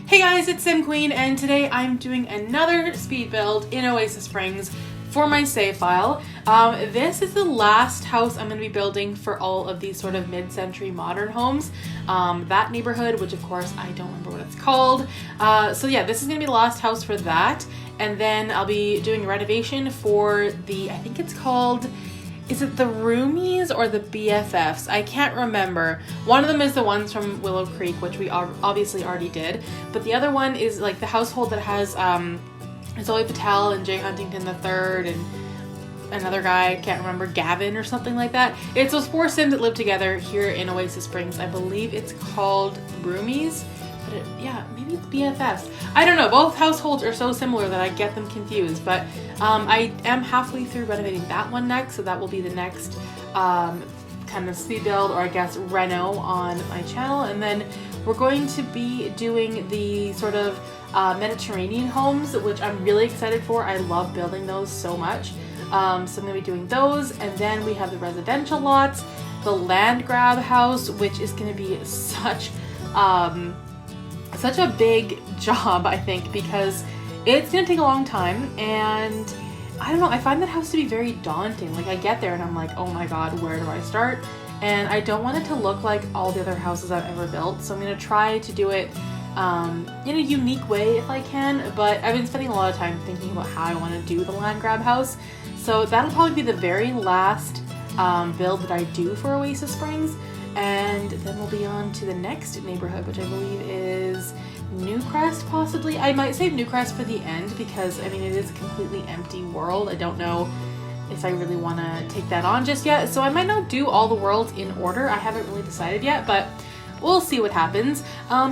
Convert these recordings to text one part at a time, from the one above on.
Hey guys, it's Sim Queen, and today I'm doing another speed build in Oasis Springs for my save file. This is the last house I'm going to be building for all of these sort of mid-century modern homes. That neighborhood, which of course I don't remember what it's called. So yeah, this is going to be the last house for that. And then I'll be doing a renovation for the, I think it's called, is it the Roomies or the BFFs? I can't remember. One of them is the ones from Willow Creek, which we obviously already did. But the other one is like the household that has Zoe Patel and Jay Huntington III and another guy, I can't remember, Gavin or something like that. It's those four Sims that live together here in Oasis Springs. I believe it's called Roomies. But yeah, maybe it's BFFs. I don't know. Both households are so similar that I get them confused. But I am halfway through renovating that one next, so that will be the next kind of speed build, or I guess reno on my channel. And then we're going to be doing the sort of Mediterranean homes, which I'm really excited for. I love building those so much. So I'm going to be doing those. And then we have the residential lots, the land grab house, which is going to be such a big job, I think, because it's gonna take a long time, and I don't know, I find that house to be very daunting. Like, I get there and I'm like, oh my god, where do I start? And I don't want it to look like all the other houses I've ever built, so I'm gonna try to do it in a unique way if I can. But I've been spending a lot of time thinking about how I want to do the land grab house, so that'll probably be the very last build that I do for Oasis Springs. And then we'll be on to the next neighborhood, which I believe is Newcrest, possibly. I might save Newcrest for the end because, I mean, it is a completely empty world. I don't know if I really want to take that on just yet. So I might not do all the worlds in order. I haven't really decided yet, but we'll see what happens.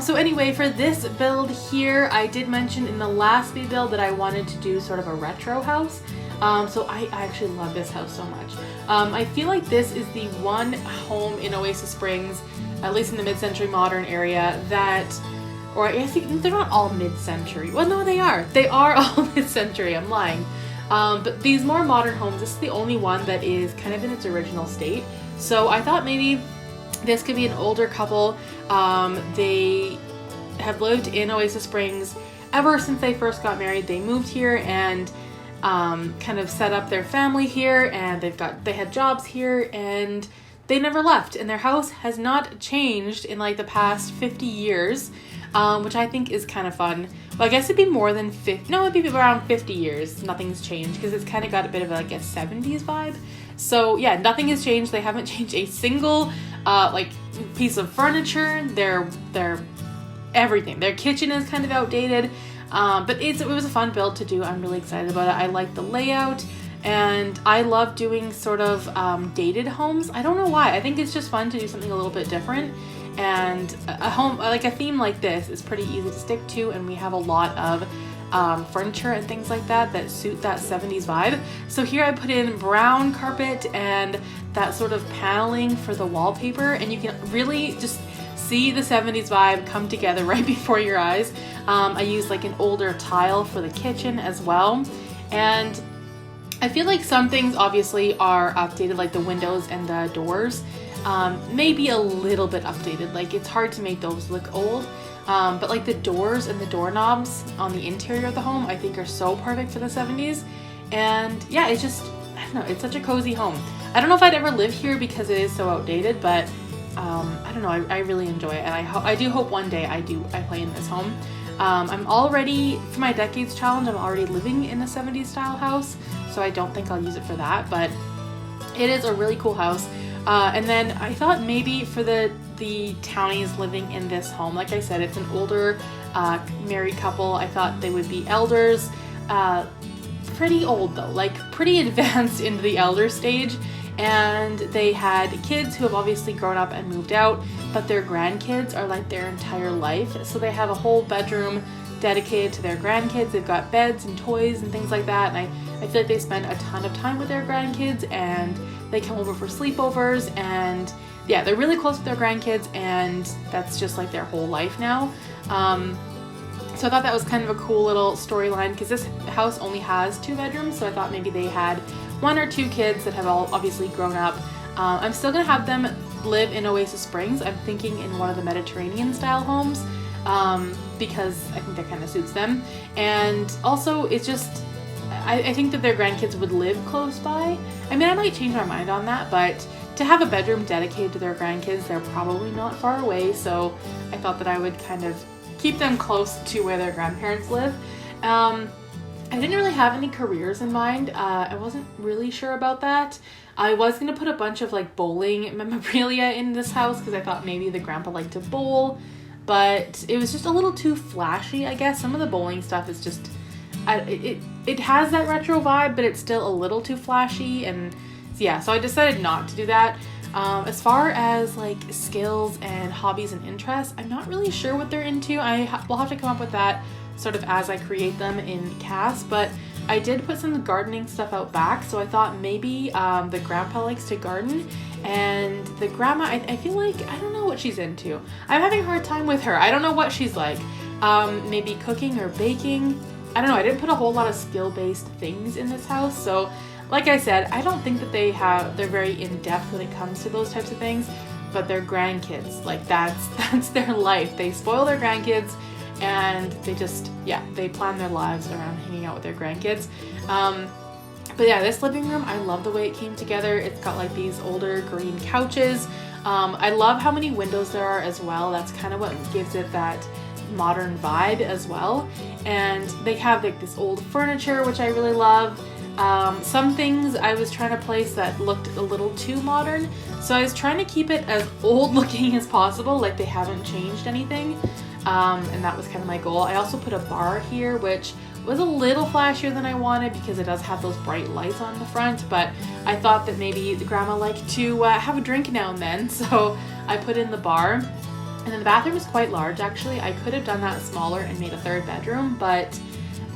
So anyway, for this build here, I did mention in the last speed build that I wanted to do sort of a retro house. So I actually love this house so much. I feel like this is the one home in Oasis Springs, at least in the mid-century modern area, that, or I guess they're not all mid-century. Well, no, they are. They are all mid-century. I'm lying. But these more modern homes, this is the only one that is kind of in its original state. So I thought maybe this could be an older couple. They have lived in Oasis Springs ever since they first got married. They moved here and kind of set up their family here, and they had jobs here, and they never left, and their house has not changed in like the past 50 years, which I think is kind of fun. Well, I guess it'd be more than 50, no, it'd be around 50 years nothing's changed, because it's kind of got a bit of like a 70s vibe. So yeah, nothing has changed. They haven't changed a single like piece of furniture. Their everything, their kitchen is kind of outdated. But it was a fun build to do. I'm really excited about it. I like the layout, and I love doing sort of dated homes. I don't know why. I think it's just fun to do something a little bit different. And a home, like a theme like this, is pretty easy to stick to, and we have a lot of furniture and things like that suit that 70s vibe. So here I put in brown carpet and that sort of paneling for the wallpaper, and you can really just see the 70s vibe come together right before your eyes. I used like an older tile for the kitchen as well, and I feel like some things obviously are updated, like the windows and the doors, maybe a little bit updated. Like, it's hard to make those look old, but like the doors and the doorknobs on the interior of the home I think are so perfect for the 70s. And yeah, it's just, I don't know, it's such a cozy home. I don't know if I'd ever live here because it is so outdated, but I don't know, I really enjoy it, and I do hope one day I play in this home. I'm already, for my Decades challenge, I'm already living in a 70s style house, so I don't think I'll use it for that, but it is a really cool house. And then I thought maybe for the townies living in this home, like I said, it's an older married couple. I thought they would be elders, pretty old though, like pretty advanced into the elder stage. And they had kids who have obviously grown up and moved out, but their grandkids are like their entire life. So they have a whole bedroom dedicated to their grandkids. They've got beds and toys and things like that. And I feel like they spend a ton of time with their grandkids, and they come over for sleepovers, and yeah, they're really close with their grandkids, and that's just like their whole life now. So I thought that was kind of a cool little storyline, because this house only has 2 bedrooms, so I thought maybe they had 1 or 2 kids that have all obviously grown up. I'm still gonna have them live in Oasis Springs. I'm thinking in one of the Mediterranean style homes. because I think that kind of suits them. And also, it's just, I think that their grandkids would live close by. I mean, I might change my mind on that, but to have a bedroom dedicated to their grandkids, they're probably not far away. So I thought that I would kind of keep them close to where their grandparents live. I didn't really have any careers in mind. I wasn't really sure about that. I was going to put a bunch of like bowling memorabilia in this house because I thought maybe the grandpa liked to bowl, but it was just a little too flashy, I guess. Some of the bowling stuff is just, it has that retro vibe, but it's still a little too flashy. And yeah, so I decided not to do that. As far as like skills and hobbies and interests, I'm not really sure what they're into. We'll have to come up with that sort of as I create them in CAS, but I did put some gardening stuff out back, so I thought maybe the grandpa likes to garden, and the grandma, I feel like, I don't know what she's into. I'm having a hard time with her. I don't know what she's like. Maybe cooking or baking. I don't know. I didn't put a whole lot of skill-based things in this house, so like I said, I don't think that they're very in-depth when it comes to those types of things, but their grandkids, like that's their life. They spoil their grandkids, and they just, they plan their lives around hanging out with their grandkids. But yeah, this living room, I love the way it came together. It's got like these older green couches. I love how many windows there are as well. That's kind of what gives it that modern vibe as well. And they have like this old furniture, which I really love. Some things I was trying to place that looked a little too modern. So I was trying to keep it as old looking as possible, like they haven't changed anything. And that was kind of my goal. I also put a bar here, which was a little flashier than I wanted because it does have those bright lights on the front, but I thought that maybe the grandma liked to have a drink now and then, so I put in the bar. And then the bathroom is quite large, actually. I could have done that smaller and made a third bedroom, but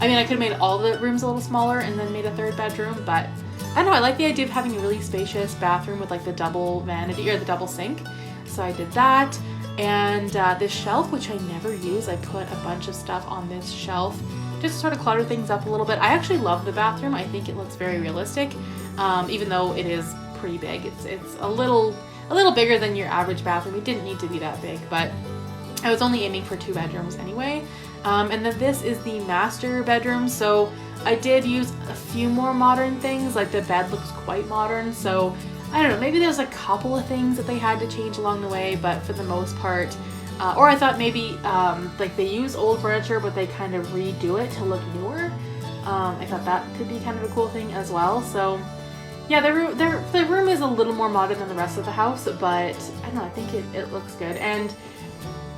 I mean, I could have made all the rooms a little smaller and then made a third bedroom, but I don't know, I like the idea of having a really spacious bathroom with like the double vanity or the double sink, so I did that. And this shelf, which I never use, I put a bunch of stuff on this shelf just to sort of clutter things up a little bit. I actually love the bathroom. I think it looks very realistic, even though it is pretty big. It's a little bigger than your average bathroom. It didn't need to be that big, but I was only aiming for 2 bedrooms anyway. And then this is the master bedroom. So I did use a few more modern things, like the bed looks quite modern. So I don't know, maybe there's a couple of things that they had to change along the way, but for the most part, or I thought maybe like they use old furniture, but they kind of redo it to look newer. I thought that could be kind of a cool thing as well. So yeah, the room is a little more modern than the rest of the house, but I don't know, I think it looks good. And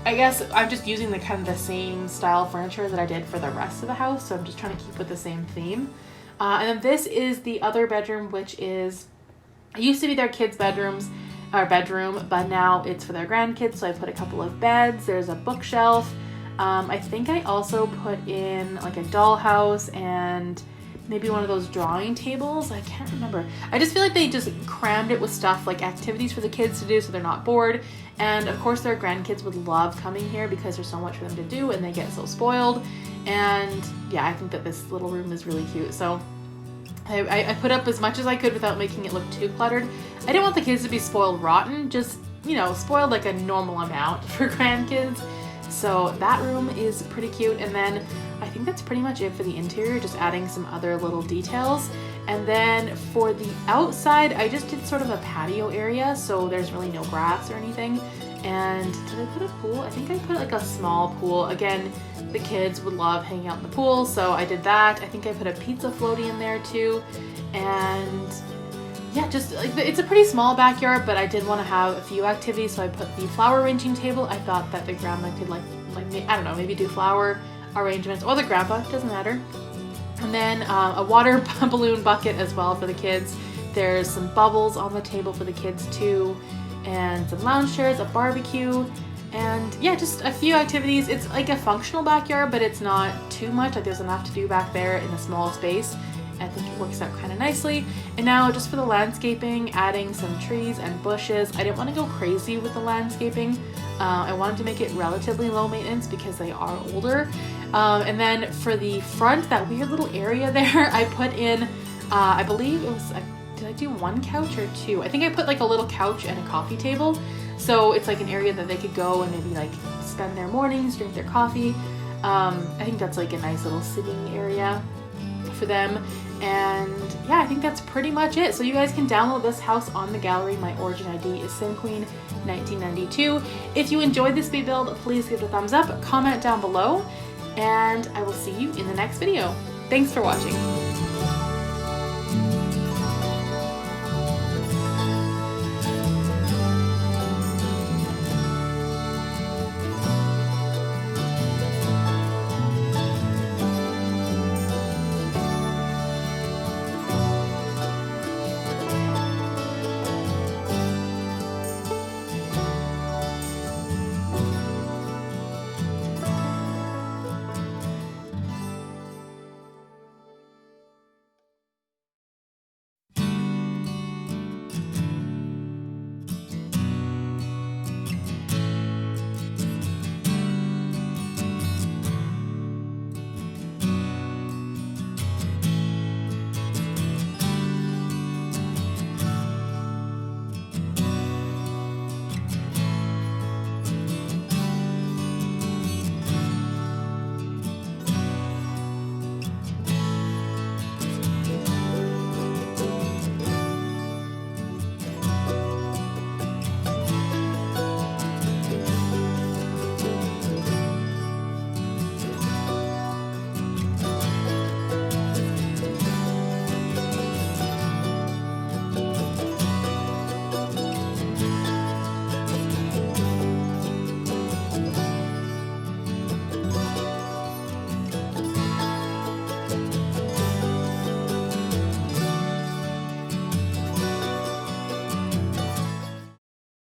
I guess I'm just using the kind of the same style furniture that I did for the rest of the house, so I'm just trying to keep with the same theme. And then this is the other bedroom, which is, it used to be their kids' bedroom, but now it's for their grandkids, so I put a couple of beds, there's a bookshelf. I think I also put in like a dollhouse and maybe one of those drawing tables. I can't remember. I just feel like they just crammed it with stuff like activities for the kids to do so they're not bored. And of course their grandkids would love coming here because there's so much for them to do and they get so spoiled. And yeah, I think that this little room is really cute. So I put up as much as I could without making it look too cluttered. I didn't want the kids to be spoiled rotten, just, you know, spoiled like a normal amount for grandkids. So that room is pretty cute. And then I think that's pretty much it for the interior, just adding some other little details. And then for the outside, I just did sort of a patio area, so there's really no grass or anything. And did I put a pool? I think I put like a small pool. Again, the kids would love hanging out in the pool, so I did that. I think I put a pizza floaty in there too. And yeah, just like it's a pretty small backyard, but I did want to have a few activities, so I put the flower arranging table. I thought that the grandma could like I don't know, maybe do flower arrangements, or the grandpa, doesn't matter. And then a water balloon bucket as well for the kids. There's some bubbles on the table for the kids too, and some lounge chairs, a barbecue, and yeah, just a few activities. It's like a functional backyard, but it's not too much. Like there's enough to do back there in a small space. I think it works out kind of nicely. And now just for the landscaping, adding some trees and bushes. I didn't want to go crazy with the landscaping. I wanted to make it relatively low maintenance because they are older. And then for the front, that weird little area there, I put in, I believe it was, did I do 1 couch or 2? I think I put like a little couch and a coffee table. So it's like an area that they could go and maybe like spend their mornings, drink their coffee. I think that's like a nice little sitting area for them. And yeah, I think that's pretty much it. So you guys can download this house on the gallery. My origin ID is SimQueen 1992. If you enjoyed this speed build, please give it a thumbs up, comment down below, and I will see you in the next video. Thanks for watching.